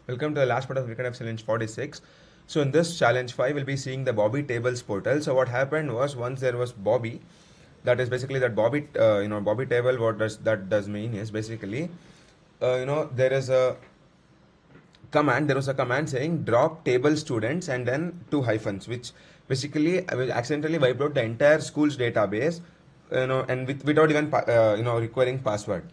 Welcome to the last part of Weekend of Challenge 46. So in this challenge 5, we'll be seeing the Bobby tables portal. So what happened was once there was Bobby, that is basically that Bobby, Bobby table. What does mean is basically, there is a command. There was a command saying drop table students and then two hyphens, which basically will accidentally wipe out the entire school's database, and without even requiring password.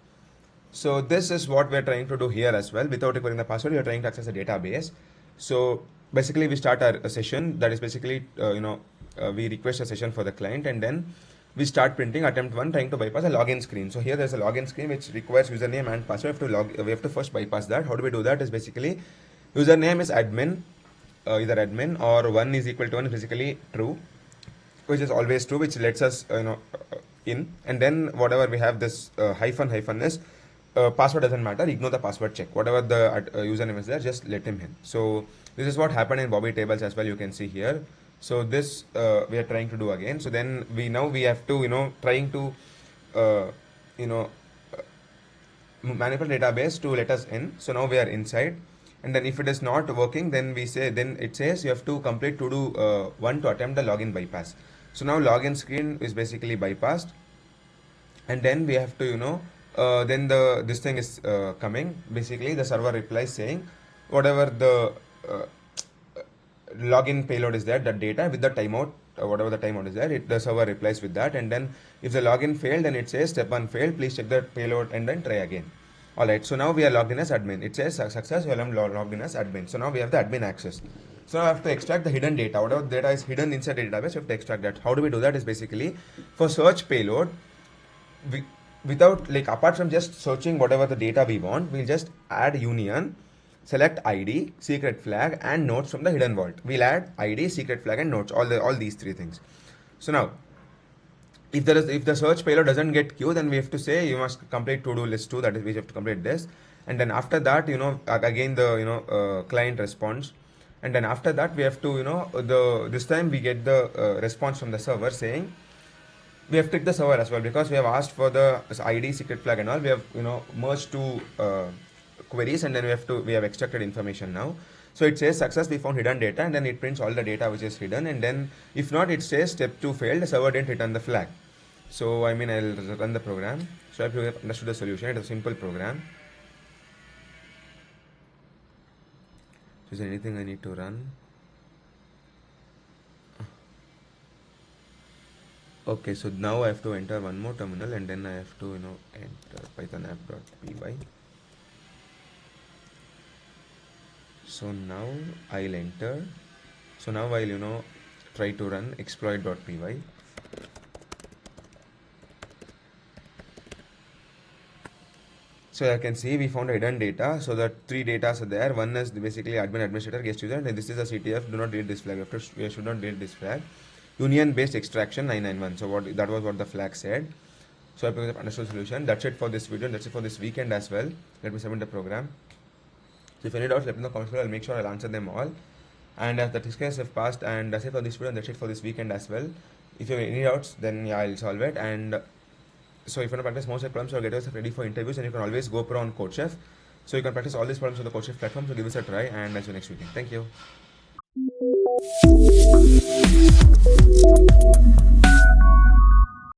So this is what we are trying to do here as well. Without requiring the password, we are trying to access the database. So basically, we start a session that is basically, we request a session for the client, and then we start printing attempt one, trying to bypass a login screen. So here there's a login screen which requires username and password. We have to first bypass that. How do we do that? Is basically username is admin, either admin or 1 is equal to 1 is basically true, which is always true, which lets us in. And then whatever we have this hyphen is password doesn't matter, ignore the password check, whatever the username is there, just let him in. So this is what happened in Bobby tables as well, you can see here. So this we are trying to do again. So then we have to trying to manipulate database to let us in. So now we are inside, and then if it is not working, then it says you have to complete to do one to attempt the login bypass. So now login screen is basically bypassed, and then we have to then this thing is coming. Basically the server replies saying whatever the login payload is there, that data with the timeout, whatever the timeout is there, the server replies with that. And then if the login failed, then it says step 1 failed, please check the payload and then try again. Alright, so now we are logged in as admin. It says success, you are logged in as admin. So now we have the admin access. So now I have to extract the hidden data. Whatever data is hidden inside the database, we have to extract that. How do we do that? Is basically for search payload, without, like, apart from just searching whatever the data we want, we'll just add union, select ID, secret flag, and notes from the hidden vault. We'll add ID, secret flag, and notes, all these three things. So now, if the search payload doesn't get queue, then we have to say you must complete to do list 2, that is we have to complete this. And then after that, again the client responds. And then after that we have to this time we get the response from the server saying we have clicked the server as well, because we have asked for the ID, secret flag, and all. We have merged two queries, and then we have extracted information now. So it says success, we found hidden data, and then it prints all the data which is hidden. And then if not, it says step 2 failed, the server didn't return the flag. So I'll run the program. So I hope you have understood the solution. It's a simple program. Is there anything I need to run? Okay, so now I have to enter one more terminal, and then I have to enter python app.py. So now I'll enter. So now I'll try to run exploit.py. So I can see we found hidden data. So the three data are there. One is basically admin, administrator, guest user, and this is a CTF. Do not delete this flag. We should not delete this flag. Union based extraction 991. So that was what the flag said. So I have understood solution. That's it for this video. That's it for this weekend as well. Let me submit the program. So if any doubts, let me know in the comments below. I'll make sure I'll answer them all. And the test case have passed, and that's it for this video, and that's it for this weekend as well. If you have any doubts, then yeah, I'll solve it. And so if you want to practice most of the problems or get yourself ready for interviews, then you can always go pro on CodeChef. So you can practice all these problems on the CodeChef platform. So give us a try, and I'll see you next weekend. Thank you.